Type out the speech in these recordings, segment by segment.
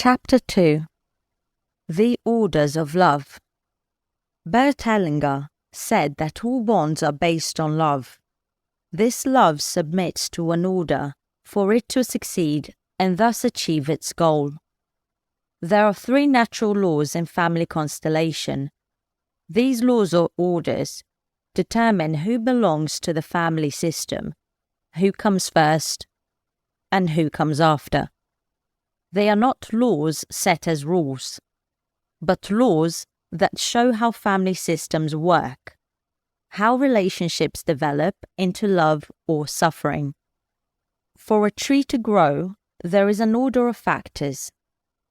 Chapter 2. The Orders of Love. Bert Hellinger said that all bonds are based on love. This love submits to an order for it to succeed and thus achieve its goal. There are 3 natural laws in family constellation. These laws or orders determine who belongs to the family system, who comes first, and who comes after. They are not laws set as rules, but laws that show how family systems work, how relationships develop into love or suffering. For a tree to grow, there is an order of factors.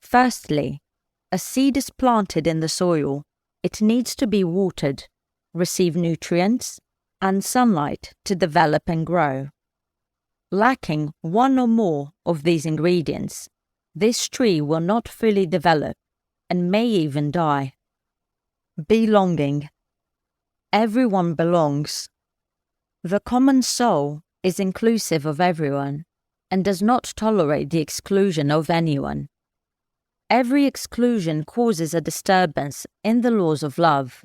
Firstly, a seed is planted in the soil. It needs to be watered, receive nutrients, and sunlight to develop and grow. Lacking one or more of these ingredients, this tree will not fully develop and may even die. Belonging. Everyone belongs. The common soul is inclusive of everyone and does not tolerate the exclusion of anyone. Every exclusion causes a disturbance in the laws of love.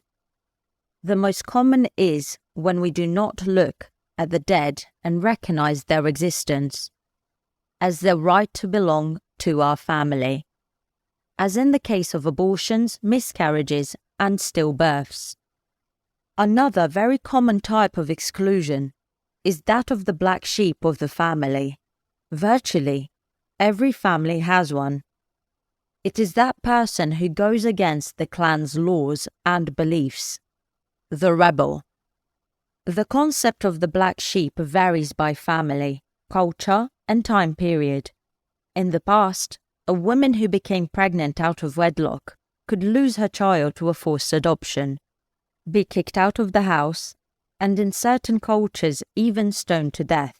The most common is when we do not look at the dead and recognize their existence as their right to belong to our family, as in the case of abortions, miscarriages, and stillbirths. Another very common type of exclusion is that of the black sheep of the family. Virtually every family has one. It is that person who goes against the clan's laws and beliefs, the rebel. The concept of the black sheep varies by family, culture, and time period. In the past, a woman who became pregnant out of wedlock could lose her child to a forced adoption, be kicked out of the house, and in certain cultures even stoned to death.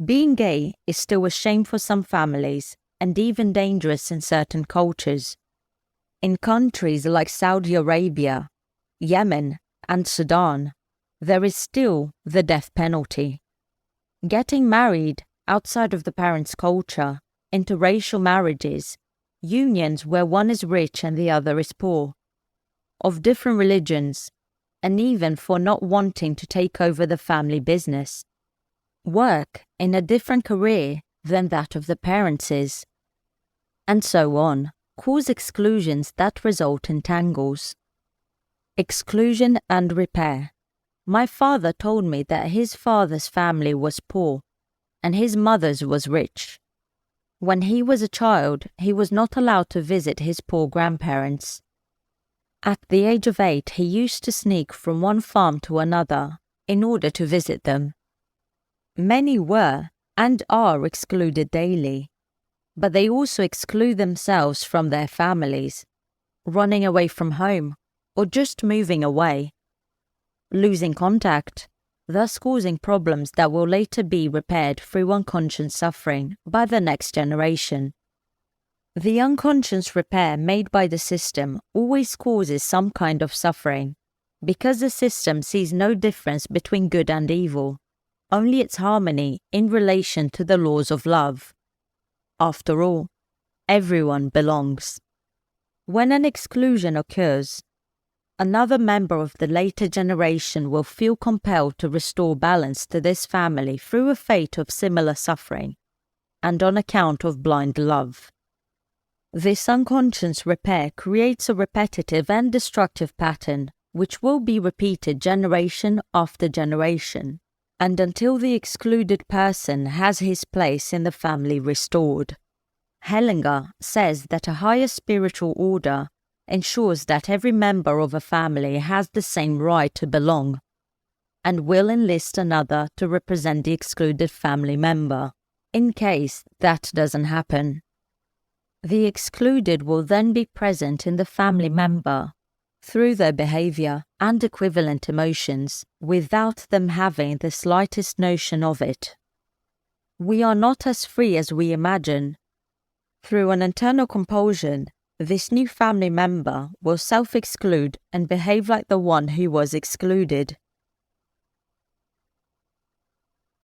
Being gay is still a shame for some families and even dangerous in certain cultures. In countries like Saudi Arabia, Yemen, and Sudan, there is still the death penalty. Getting married outside of the parents' culture, interracial marriages, unions where one is rich and the other is poor, of different religions, and even for not wanting to take over the family business, work in a different career than that of the parents is, and so on, cause exclusions that result in tangles. Exclusion and repair. My father told me that his father's family was poor and his mother's was rich. When he was a child, he was not allowed to visit his poor grandparents. At the age of 8, he used to sneak from one farm to another in order to visit them. Many were and are excluded daily, but they also exclude themselves from their families, running away from home or just moving away, losing contact, thus causing problems that will later be repaired through unconscious suffering by the next generation. The unconscious repair made by the system always causes some kind of suffering, because the system sees no difference between good and evil, only its harmony in relation to the laws of love. After all, everyone belongs. When an exclusion occurs, another member of the later generation will feel compelled to restore balance to this family through a fate of similar suffering, and on account of blind love. This unconscious repair creates a repetitive and destructive pattern which will be repeated generation after generation, and until the excluded person has his place in the family restored. Hellinger says that a higher spiritual order ensures that every member of a family has the same right to belong, and will enlist another to represent the excluded family member, in case that doesn't happen. The excluded will then be present in the family member through their behavior and equivalent emotions without them having the slightest notion of it. We are not as free as we imagine. Through an internal compulsion, this new family member will self-exclude and behave like the one who was excluded.